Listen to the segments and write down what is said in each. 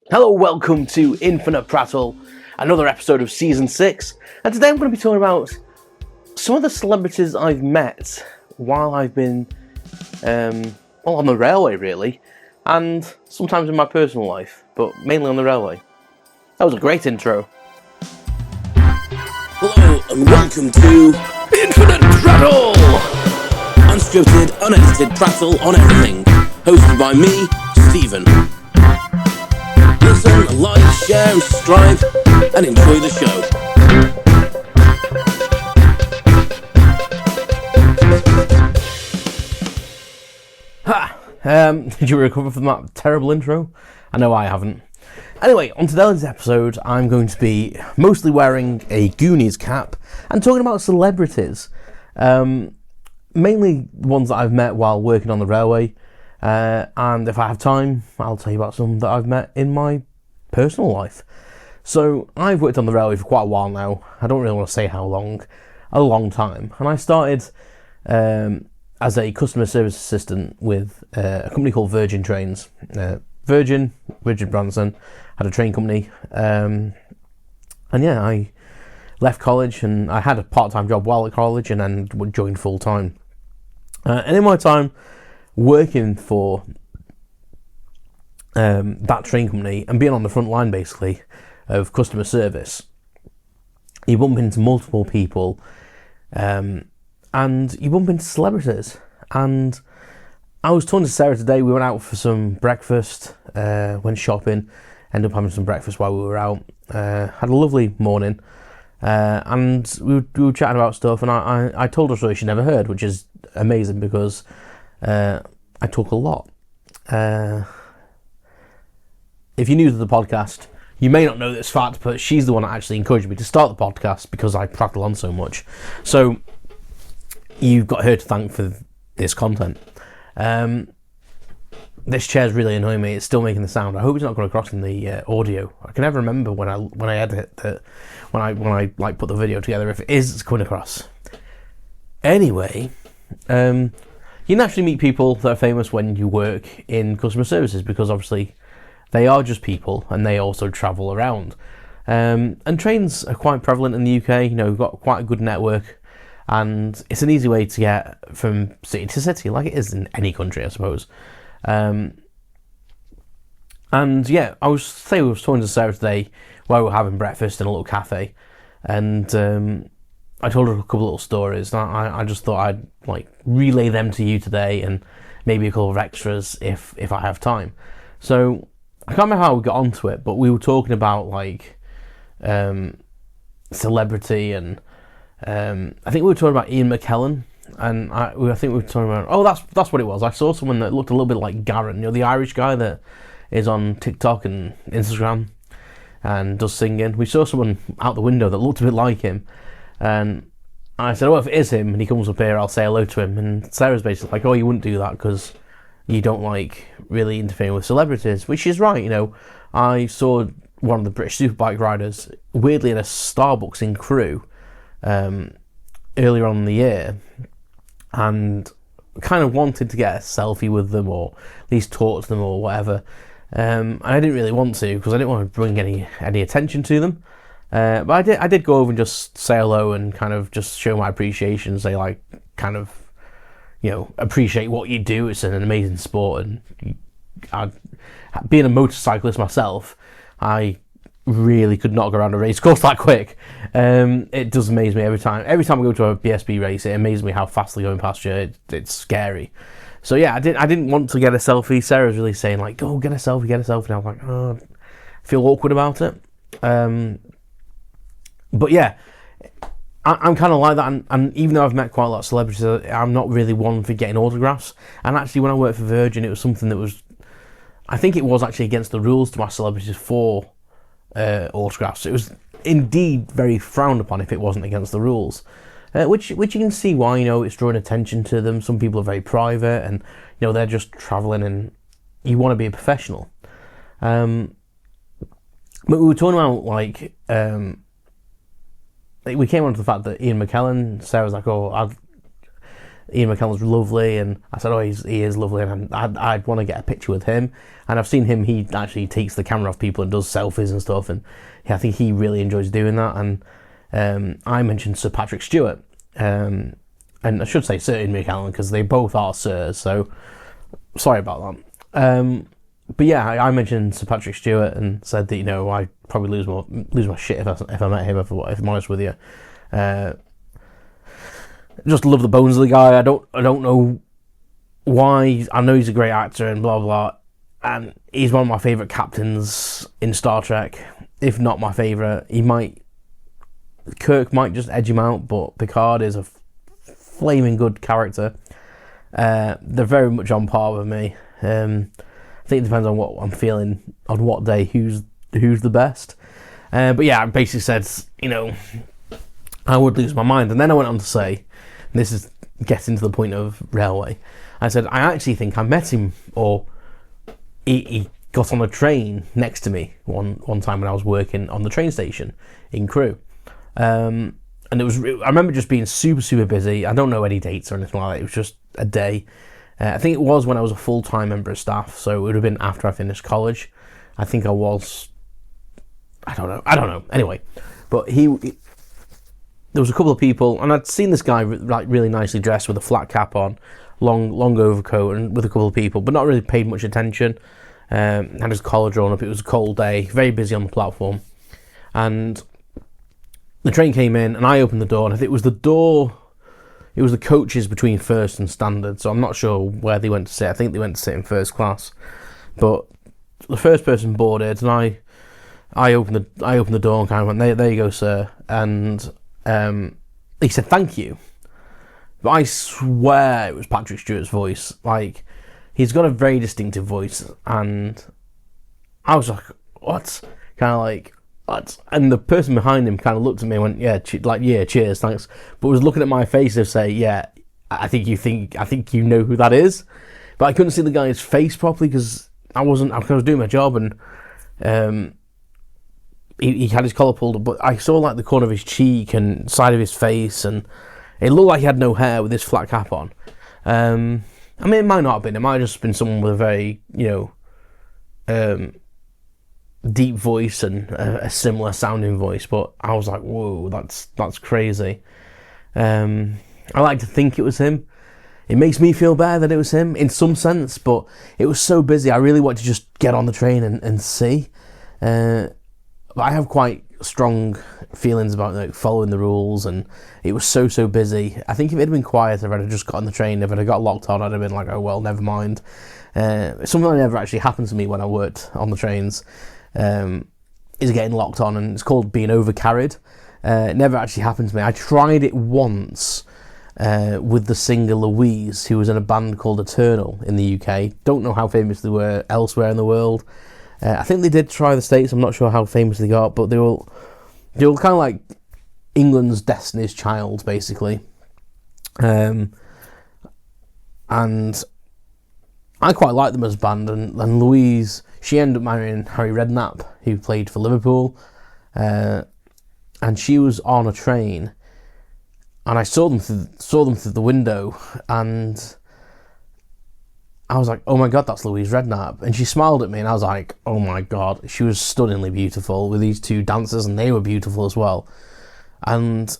Hello, welcome to Infinite Prattle, another episode of Season 6, and today I'm going to be talking about some of the celebrities I've met while I've been, on the railway really, and sometimes in my personal life, but mainly on the railway. That was a great intro. Hello and welcome to Infinite Prattle! Unscripted, unedited prattle on everything, hosted by me, Stephen. Listen, like, share and subscribe, and enjoy the show. Did you recover from that terrible intro? I know I haven't. Anyway, on today's episode, I'm going to be mostly wearing a Goonies cap and talking about celebrities. Mainly ones that I've met while working on the railway. And if I have time, I'll tell you about some that I've met in my personal life. So, I've worked on the railway for quite a while now. I don't really want to say how long. A long time. And I started as a customer service assistant with a company called Virgin Trains. Virgin, Richard Branson, had a train company. And yeah, I left college and I had a part-time job while at college and then joined full-time. And in my time working for that train company and being on the front line basically of customer service, you bump into multiple people and you bump into celebrities. And I was talking to Sarah today, we went out for some breakfast, went shopping, ended up having some breakfast while we were out, had a lovely morning, and we were chatting about stuff, and I told her a story she never heard, which is amazing because I talk a lot. If you're new to the podcast, you may not know this fact, but she's the one that actually encouraged me to start the podcast because I prattle on so much. So you've got her to thank for this content. This chair's really annoying me. It's still making the sound. I hope it's not going across in the audio. I can never remember when I edit that, when I like put the video together, if it is coming across. Anyway, you naturally meet people that are famous when you work in customer services because obviously they are just people and they also travel around. And trains are quite prevalent in the UK. You know, we've got quite a good network and it's an easy way to get from city to city, like it is in any country, I suppose. And yeah, I was talking to Sarah today while we were having breakfast in a little cafe, and I told her a couple of little stories. And I just thought I'd like relay them to you today, and maybe a couple of extras if I have time. So I can't remember how we got onto it, but we were talking about like celebrity, and I think we were talking about Ian McKellen. And I think we were talking about, that's what it was. I saw someone that looked a little bit like Garen, you know, the Irish guy that is on TikTok and Instagram and does singing. We saw someone out the window that looked a bit like him, and I said, well, if it is him and he comes up here, I'll say hello to him. And Sarah's basically like, oh, you wouldn't do that because you don't like really interfering with celebrities, which is right. You know, I saw one of the British Superbike riders weirdly in a Starbucks in Crewe earlier on in the year, and kind of wanted to get a selfie with them or at least talk to them or whatever. And I didn't really want to because I didn't want to bring any attention to them. But I did go over and just say hello and kind of just show my appreciation, say like kind of, you know, appreciate what you do. It's an amazing sport, and being a motorcyclist myself, I really could not go around a race course that quick. It does amaze me every time. Every time I go to a BSB race, it amazes me how fast they're going past you. It's scary. So yeah, I didn't want to get a selfie. Sarah was really saying like, "Oh, get a selfie." And I was like, "Oh, I feel awkward about it." But yeah, I'm kind of like that. And even though I've met quite a lot of celebrities, I'm not really one for getting autographs. And actually, when I worked for Virgin, it was something that was, I think it was actually against the rules to ask celebrities for autographs. It was indeed very frowned upon if it wasn't against the rules, which you can see why. You know, it's drawing attention to them. Some people are very private, and you know they're just travelling, and you want to be a professional. But we were talking about like we came on to the fact that Ian McKellen, Sarah was like, oh, Ian McKellen's lovely, and I said, oh, he is lovely, and I'd want to get a picture with him. And I've seen him, he actually takes the camera off people and does selfies and stuff, and I think he really enjoys doing that. And I mentioned Sir Patrick Stewart, and I should say Sir Ian McKellen, because they both are sirs, so sorry about that. But yeah, I mentioned Sir Patrick Stewart and said that, I'd probably lose my shit if I met him, if I'm honest with you. Just love the bones of the guy. I don't know why. I know he's a great actor and blah blah, and he's one of my favourite captains in Star Trek, if not my favourite. Kirk might just edge him out, but Picard is a flaming good character. They're very much on par with me. I think it depends on what I'm feeling on what day, who's the best. But yeah, I basically said, I would lose my mind. And then I went on to say, and this is getting to the point of Railway, I said, I actually think I met him, or he got on a train next to me one time when I was working on the train station in Crewe. And I remember just being super, super busy. I don't know any dates or anything like that. It was just a day. I think it was when I was a full-time member of staff, so it would have been after I finished college. I think I was... I don't know. Anyway, but there was a couple of people, and I'd seen this guy really nicely dressed with a flat cap on, long overcoat, and with a couple of people, but not really paid much attention. Had his collar drawn up. It was a cold day, very busy on the platform, and the train came in, and I opened the door, and I think it was the coaches between first and standard, so I'm not sure where they went to sit. I think they went to sit in first class, but the first person boarded, and I opened the door and kind of went, there you go, sir, and he said thank you, but I swear it was Patrick Stewart's voice. Like, he's got a very distinctive voice, and I was like, what? Kind of like, what? And the person behind him kind of looked at me and went, yeah, cheers, thanks, but was looking at my face to say, yeah, I think you know who that is, but I couldn't see the guy's face properly because I was doing my job, and he had his collar pulled up, but I saw like the corner of his cheek and side of his face, and it looked like he had no hair with his flat cap on. I mean, it might not have been. It might have just been someone with a very, deep voice and a similar sounding voice. But I was like, whoa, that's crazy. I like to think it was him. It makes me feel better that it was him in some sense, but it was so busy. I really wanted to just get on the train and see. But I have quite strong feelings about following the rules, and it was so busy. I think if it had been quiet, if I'd have just got on the train, if I'd have got locked on, I'd have been like, oh well, never mind. Something that never actually happened to me when I worked on the trains is getting locked on, and it's called being overcarried. It never actually happened to me. I tried it once with the singer Louise, who was in a band called Eternal in the UK. Don't know how famous they were elsewhere in the world. I think they did try the States. I'm not sure how famous they got, but they were kind of like England's Destiny's Child, basically. And I quite liked them as a band. And Louise, she ended up marrying Harry Redknapp, who played for Liverpool. And she was on a train, and I saw them through the window, and I was like, oh my god, that's Louise Redknapp. And she smiled at me, and I was like, oh my god. She was stunningly beautiful with these two dancers, and they were beautiful as well. And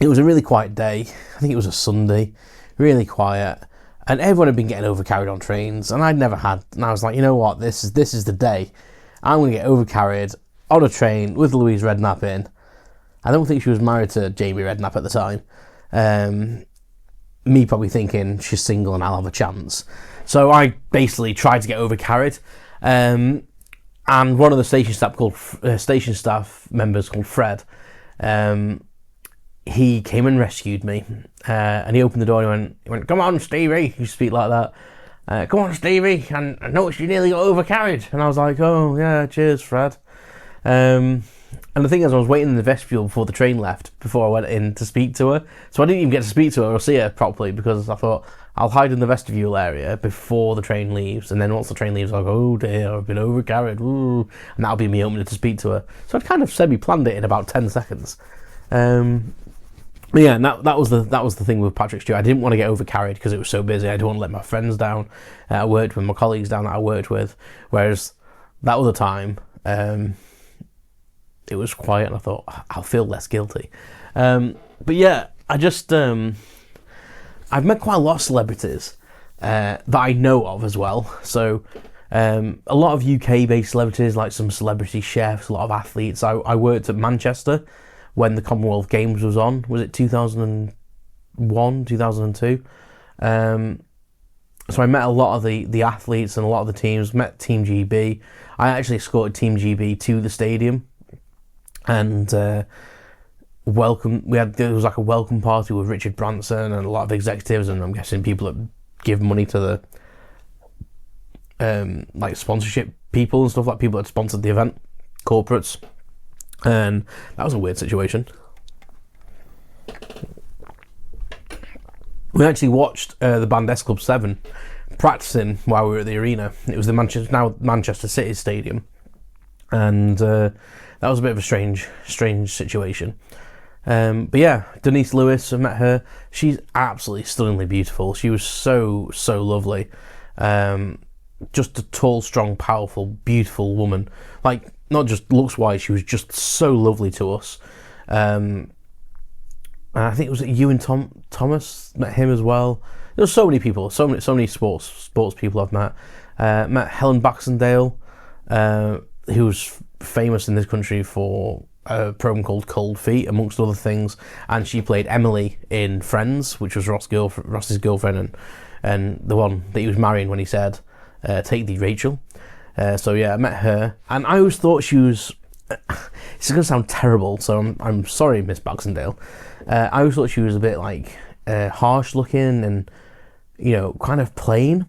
it was a really quiet day. I think it was a Sunday. Really quiet. And everyone had been getting overcarried on trains, and I'd never had. And I was like, you know what? This is the day. I'm going to get overcarried on a train with Louise Redknapp in. I don't think she was married to Jamie Redknapp at the time. Me probably thinking she's single and I'll have a chance. So I basically tried to get overcarried. And one of the station staff members called Fred, he came and rescued me. And he opened the door and he went, come on, Stevie. He speak like that. Come on, Stevie. And I noticed you nearly got overcarried. And I was like, oh, yeah, cheers, Fred. And the thing is, I was waiting in the vestibule before the train left, before I went in to speak to her. So I didn't even get to speak to her or see her properly, because I thought, I'll hide in the vestibule area before the train leaves, and then once the train leaves, I'll go, oh dear, I've been overcarried, ooh, and that'll be me opening to speak to her. So I'd kind of semi-planned it in about 10 seconds. But yeah, and that was the thing with Patrick Stewart. I didn't want to get overcarried because it was so busy. I didn't want to let my friends down. I worked with my colleagues down that I worked with. Whereas that other time, it was quiet, and I thought I'll feel less guilty. But yeah, I've met quite a lot of celebrities that I know of as well. So a lot of UK-based celebrities, like some celebrity chefs, a lot of athletes. I worked at Manchester when the Commonwealth Games was on. Was it 2001, 2002? So I met a lot of the athletes and a lot of the teams. Met Team GB. I actually escorted Team GB to the stadium, and there was like a welcome party with Richard Branson and a lot of executives, and I'm guessing people that give money to the like sponsorship people and stuff, like people that sponsored the event, corporates, and that was a weird situation. We actually watched the band S Club 7 practicing while we were at the arena. It was the Manchester City Stadium, and that was a bit of a strange situation. But yeah, Denise Lewis, I met her. She's absolutely stunningly beautiful. She was so lovely. Just a tall, strong, powerful, beautiful woman. Like, not just looks-wise, she was just so lovely to us. I think it was Ewan Thomas, met him as well. There were so many people, so many sports people I've met. Met Helen Baxendale, who's famous in this country for a program called Cold Feet, amongst other things, and she played Emily in Friends, which was Ross's girlfriend, and the one that he was marrying when he said, "Take thee, Rachel." So yeah, I met her, and I always thought she was. It's going to sound terrible, so I'm sorry, Miss Baxendale. I always thought she was a bit like harsh looking and, you know, kind of plain.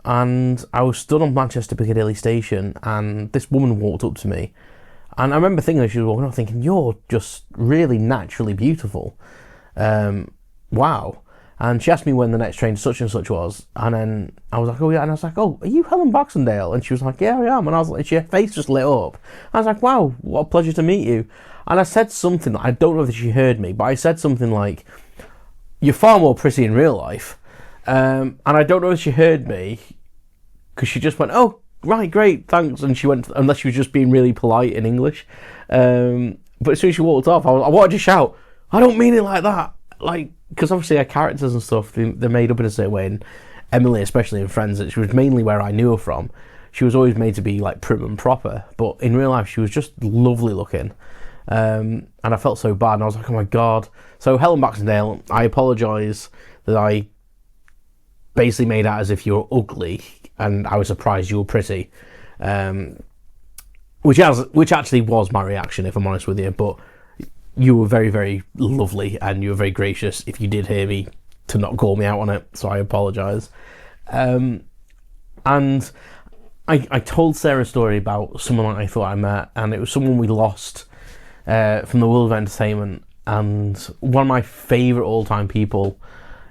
And I was stood on Manchester Piccadilly station, and this woman walked up to me, and I remember thinking as she was walking up, thinking, "You're just really naturally beautiful. Wow." And she asked me when the next train such and such was, and then I was like, "Oh yeah," and I was like, "Oh, are you Helen Baxendale?" And she was like, "Yeah, I am." And I was like, her face just lit up. I was like, "Wow, what a pleasure to meet you." And I said something, I don't know if she heard me, but I said something like, "You're far more pretty in real life." And I don't know if she heard me, because she just went, "Oh, right, great, thanks." And she went, unless she was just being really polite in English. But as soon as she walked off, I wanted to shout, "I don't mean it like that." Like, because obviously her characters and stuff, they're made up in a certain way, and Emily, especially in Friends, which was mainly where I knew her from, she was always made to be like prim and proper, but in real life she was just lovely looking, and I felt so bad, and I was like, oh my god. So Helen Baxendale, I apologise that I basically made out as if you were ugly, and I was surprised you were pretty, which actually was my reaction, if I'm honest with you, but you were very, very lovely, and you were very gracious, if you did hear me, to not call me out on it, so I apologise. And I told Sarah a story about someone that I thought I met, and it was someone we lost from the world of entertainment, and one of my favourite all-time people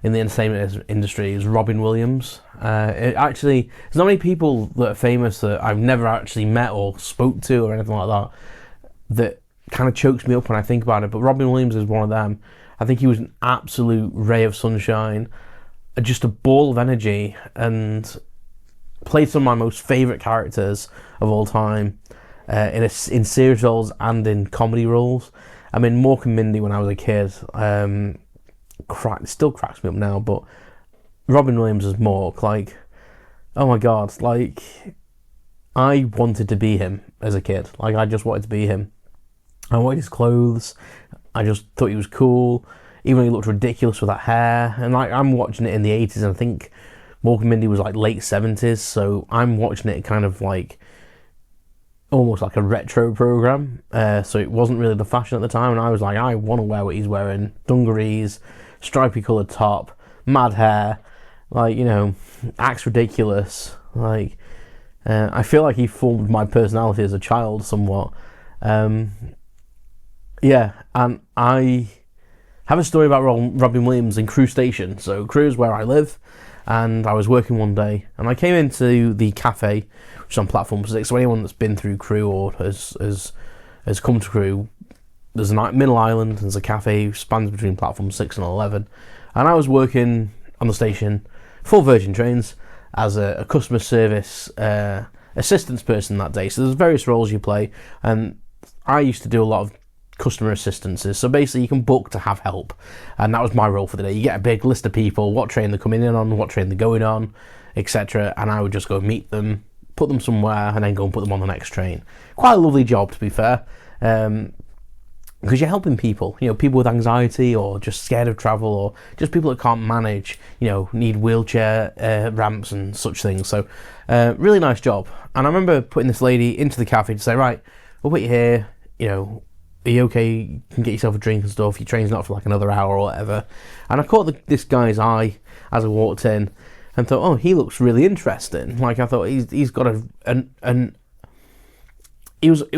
in the entertainment industry is Robin Williams. There's not many people that are famous that I've never actually met or spoke to or anything like that kind of chokes me up when I think about it, but Robin Williams is one of them. I think he was an absolute ray of sunshine, just a ball of energy, and played some of my most favourite characters of all time, in serious roles and in comedy roles. I mean, Mork and Mindy when I was a kid, still cracks me up now, but Robin Williams as Mork, like, oh my god, like, I wanted to be him as a kid. Like, I just wanted to be him. I wanted his clothes. I just thought he was cool, even though he looked ridiculous with that hair. And like, I'm watching it in the 80s, and I think Mork and Mindy was like late 70s, so I'm watching it kind of like almost like a retro program. So it wasn't really the fashion at the time, and I was like, I want to wear what he's wearing: dungarees, stripy coloured top, mad hair, like, you know, acts ridiculous. Like, I feel like he formed my personality as a child somewhat. Yeah, and I have a story about Robin Williams in Crewe Station. So Crewe is where I live, and I was working one day, and I came into the café, which is on platform 6. So anyone that's been through Crewe or has come to Crewe there's a middle island, there's a cafe, spans between platform 6 and 11, and I was working on the station for Virgin Trains as a customer service assistance person that day. So there's various roles you play, and I used to do a lot of customer assistances. So basically you can book to have help, and that was my role for the day. You get a big list of people, what train they're coming in on, what train they're going on, etc., and I would just go meet them, put them somewhere, and then go and put them on the next train. Quite a lovely job, to be fair, because you're helping people, people with anxiety or just scared of travel, or just people that can't manage, need wheelchair ramps and such things. So really nice job. And I remember putting this lady into the cafe to say, right, we'll put you here, are you okay? You can get yourself a drink and stuff. Your train's not for like another hour or whatever. And I caught this guy's eye as I walked in and thought, oh, he looks really interesting. Like, I thought he's got it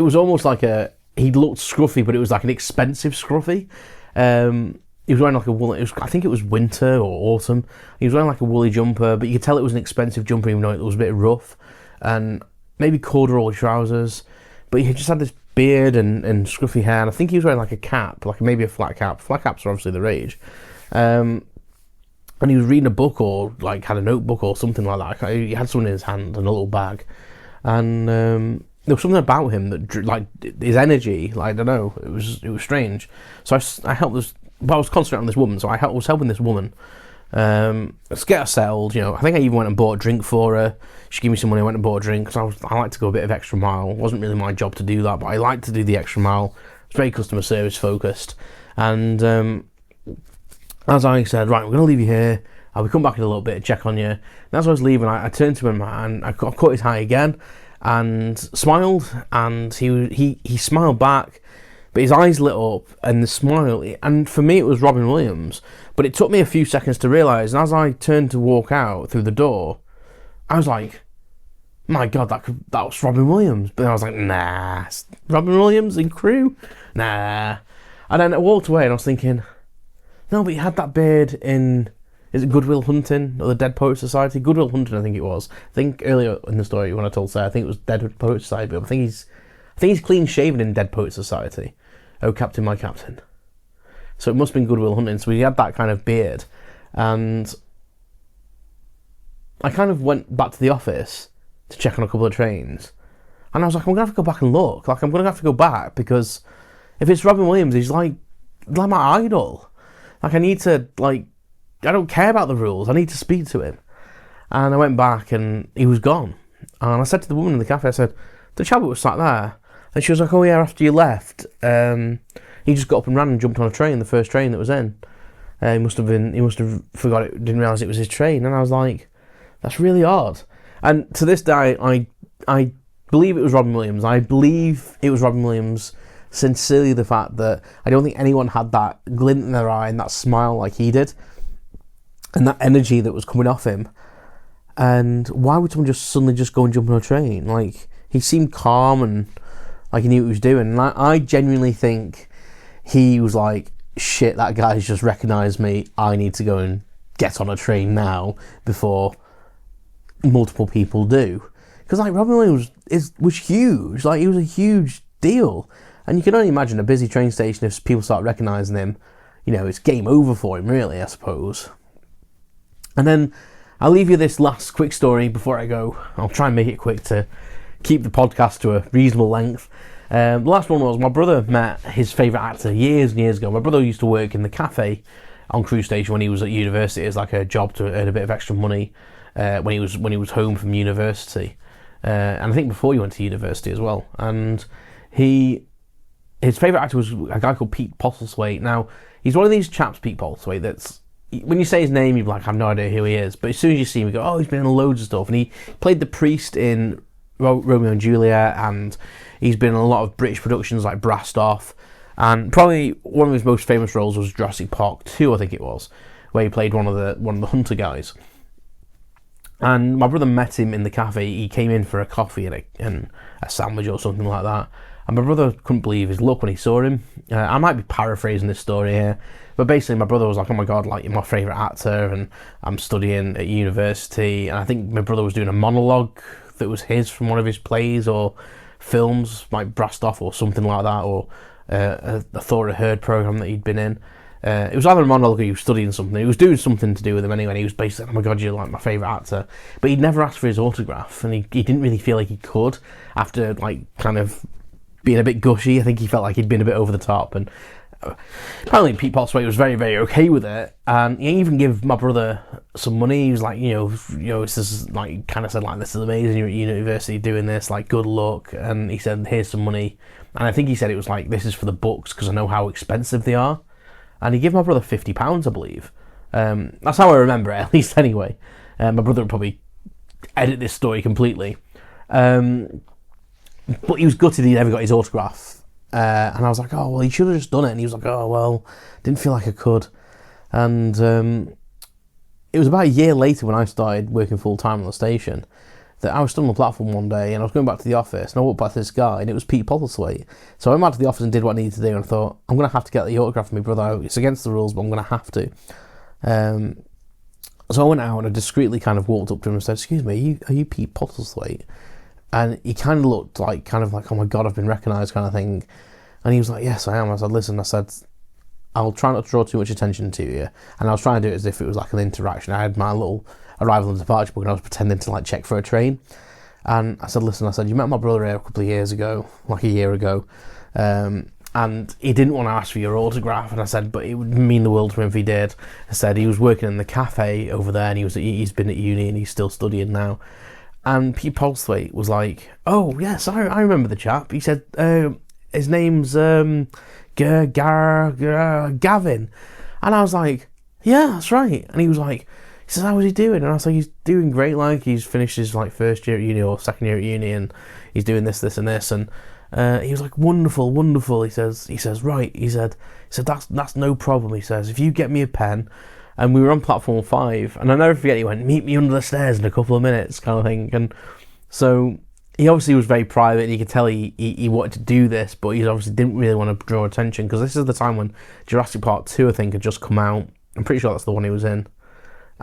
was almost like he looked scruffy, but it was like an expensive scruffy. He was wearing like a woolly, I think it was winter or autumn. He was wearing like a woolly jumper, but you could tell it was an expensive jumper, even though it was a bit rough. And maybe corduroy trousers. But he just had this beard and scruffy hair, and I think he was wearing like a cap, like maybe a flat cap. Flat caps are obviously the rage. And he was reading a book, or like had a notebook or something like that. He had something in his hand and a little bag. And there was something about him that, like, his energy, like, I don't know, it was strange. So I helped this, but I was concentrating on this woman, so I was helping this woman let's get her settled. I think I even went and bought a drink for her. She gave me some money, I went and bought a drink, because I like to go a bit of extra mile. It wasn't really my job to do that, but I like to do the extra mile. It's very customer service focused. And as I said, right, we're going to leave you here. I'll come back in a little bit and check on you. And as I was leaving, I turned to him and I caught his eye again and smiled, and he smiled back, but his eyes lit up, and the smile, and for me it was Robin Williams, but it took me a few seconds to realise, and as I turned to walk out through the door, I was like, my God, that was Robin Williams. But then I was like, nah, Robin Williams in Crew? Nah. And then I walked away and I was thinking, no, but he had that beard in, is it Good Will Hunting, or the Dead Poets Society? Good Will Hunting, I think it was. I think earlier in the story when I told Sarah, I think it was Dead Poets Society, but I think he's clean shaven in Dead Poets Society. Oh, Captain, my Captain. So it must have been Good Will Hunting. So he had that kind of beard. And I kind of went back to the office to check on a couple of trains. And I was like, I'm going to have to go back and look. Like, I'm going to have to go back, because if it's Robin Williams, he's like my idol. Like, I need to, like, I don't care about the rules. I need to speak to him. And I went back and he was gone. And I said to the woman in the cafe, I said, the chap was sat there. And she was like, oh yeah, after you left, he just got up and ran and jumped on a train, the first train that was in. He must have forgot it, didn't realise it was his train. And I was like, that's really odd. And to this day, I believe it was Robin Williams. I believe it was Robin Williams, sincerely, the fact that I don't think anyone had that glint in their eye and that smile like he did, and that energy that was coming off him. And why would someone just suddenly just go and jump on a train? Like, he seemed calm and like he knew what he was doing. And I genuinely think he was like, shit, that guy's just recognised me. I need to go and get on a train now before multiple people do. Because like Robin Williams was huge. Like, he was a huge deal. And you can only imagine a busy train station, if people start recognising him, it's game over for him, really, I suppose. And then I'll leave you this last quick story before I go. I'll try and make it quick to keep the podcast to a reasonable length. The last one was, my brother met his favourite actor years and years ago. My brother used to work in the cafe on Crewe Station when he was at university as like a job to earn a bit of extra money when he was home from university. And I think before he went to university as well. And his favourite actor was a guy called Pete Postlethwaite. Now, he's one of these chaps, Pete Postlethwaite, that's, when you say his name, you're like, I have no idea who he is. But as soon as you see him, you go, oh, he's been in loads of stuff. And he played the priest in Romeo and Juliet, and he's been in a lot of British productions like Brassed Off. And probably one of his most famous roles was Jurassic Park 2, I think it was, where he played one of the hunter guys. And my brother met him in the cafe. He came in for a coffee and a sandwich or something like that. And my brother couldn't believe his luck when he saw him. I might be paraphrasing this story here, but basically my brother was like, oh my God, like, you're my favourite actor, and I'm studying at university. And I think my brother was doing a monologue that was his from one of his plays or films, like Brassed Off or something like that, or a thought I heard program that he'd been in. It was either a monologue or he was studying something. He was doing something to do with him anyway, and he was basically, oh my god, you're like my favourite actor. But he'd never asked for his autograph, and he didn't really feel like he could after, like, kind of being a bit gushy. I think he felt like he'd been a bit over the top, and apparently Pete Postlethwaite was very, very okay with it, and he even gave my brother some money. He was like, this is, like, kind of said, like, this is amazing, you're at university doing this, like, good luck, and he said, here's some money, and I think he said it was like, this is for the books, because I know how expensive they are, and he gave my brother £50, I believe. That's how I remember it, at least anyway. My brother would probably edit this story completely, but he was gutted he never got his autograph. And I was like, oh, well, he should have just done it. And he was like, oh, well, didn't feel like I could. And it was about a year later when I started working full-time on the station that I was still on the platform one day and I was going back to the office and I walked past this guy and it was Pete Postlethwaite. So I went back to the office and did what I needed to do and I thought, I'm going to have to get the autograph from my brother. It's against the rules, but I'm going to have to. So I went out and I discreetly kind of walked up to him and said, excuse me, are you Pete Postlethwaite? And he kind of looked like, oh my God, I've been recognised kind of thing. And he was like, yes, I am. I said, listen, I'll try not to draw too much attention to you. And I was trying to do it as if it was like an interaction. I had my little arrival and departure book and I was pretending to like check for a train. And I said, listen, you met my brother here a couple of years ago, like a year ago. And he didn't want to ask for your autograph. And I said, but it would mean the world to him if he did. I said, he was working in the café over there and he's been at uni and he's still studying now. And Pete Postlethwaite was like, oh, yes, I remember the chap. He said, his name's Gavin. And I was like, yeah, that's right. And he was like, he says, how was he doing? And I was like, he's doing great. Like, he's finished his like first year at uni or second year at uni and he's doing this and this. And he was like, wonderful. He says, right. He said, that's no problem. He says, if you get me a pen. And we were on platform 5, and I'll never forget, he went, meet me under the stairs in a couple of minutes, kind of thing. And so he obviously was very private, and you could tell he wanted to do this, but he obviously didn't really want to draw attention, because this is the time when Jurassic Park 2, I think, had just come out. I'm pretty sure that's the one he was in.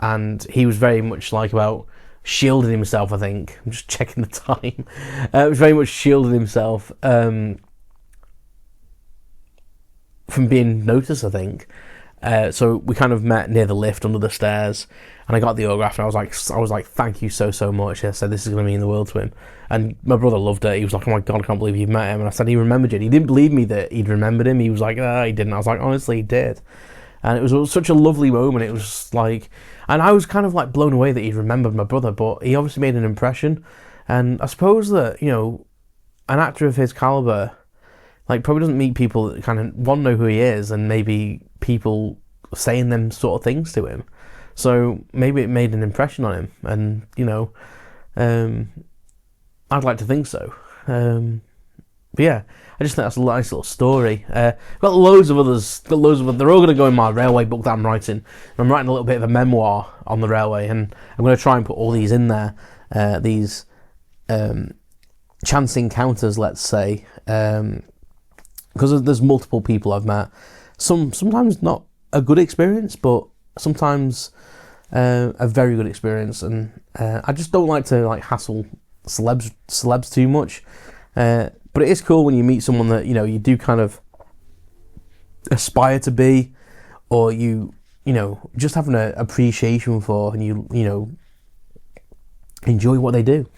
And he was very much like about shielding himself, I think. I'm just checking the time. He was very much shielding himself from being noticed, I think. So we kind of met near the lift under the stairs, and I got the autograph, and I was like, thank you so much. I said, this is going to mean the world to him. And my brother loved it. He was like, oh my God, I can't believe you've met him. And I said, he remembered it. He didn't believe me that he'd remembered him. He was like, no, he didn't. I was like, honestly, he did. And it was such a lovely moment. It was like, and I was kind of like blown away that he'd remembered my brother, but he obviously made an impression. And I suppose that, an actor of his caliber, like, probably doesn't meet people that kind of, one, know who he is, and maybe people saying them sort of things to him. So maybe it made an impression on him, and I'd like to think so. But yeah, I just think that's a nice little story. Got loads of others. They're all going to go in my railway book that I'm writing. I'm writing a little bit of a memoir on the railway, and I'm going to try and put all these in there. These chance encounters, let's say, because there's multiple people I've met. Sometimes not a good experience, but sometimes a very good experience, and I just don't like to like hassle celebs too much. But it is cool when you meet someone that you do kind of aspire to be, or you just have an appreciation for, and you enjoy what they do.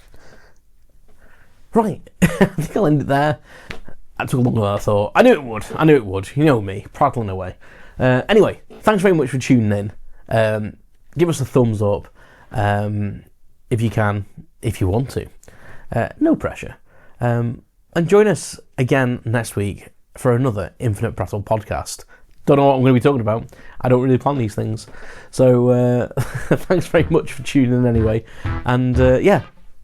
Right, I think I'll end it there. That took longer than I thought. I knew it would. You know me, prattling away. Anyway, thanks very much for tuning in. Give us a thumbs up if you can, if you want to. No pressure. And join us again next week for another Infinite Prattle podcast. Don't know what I'm going to be talking about. I don't really plan these things. So thanks very much for tuning in anyway. And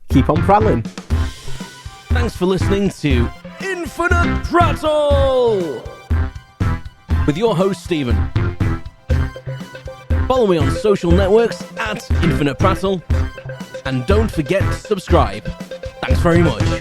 keep on prattling. Thanks for listening to Infinite Prattle with your host Stephen. Follow me on social networks @Infinite Prattle, and don't forget to subscribe. Thanks very much.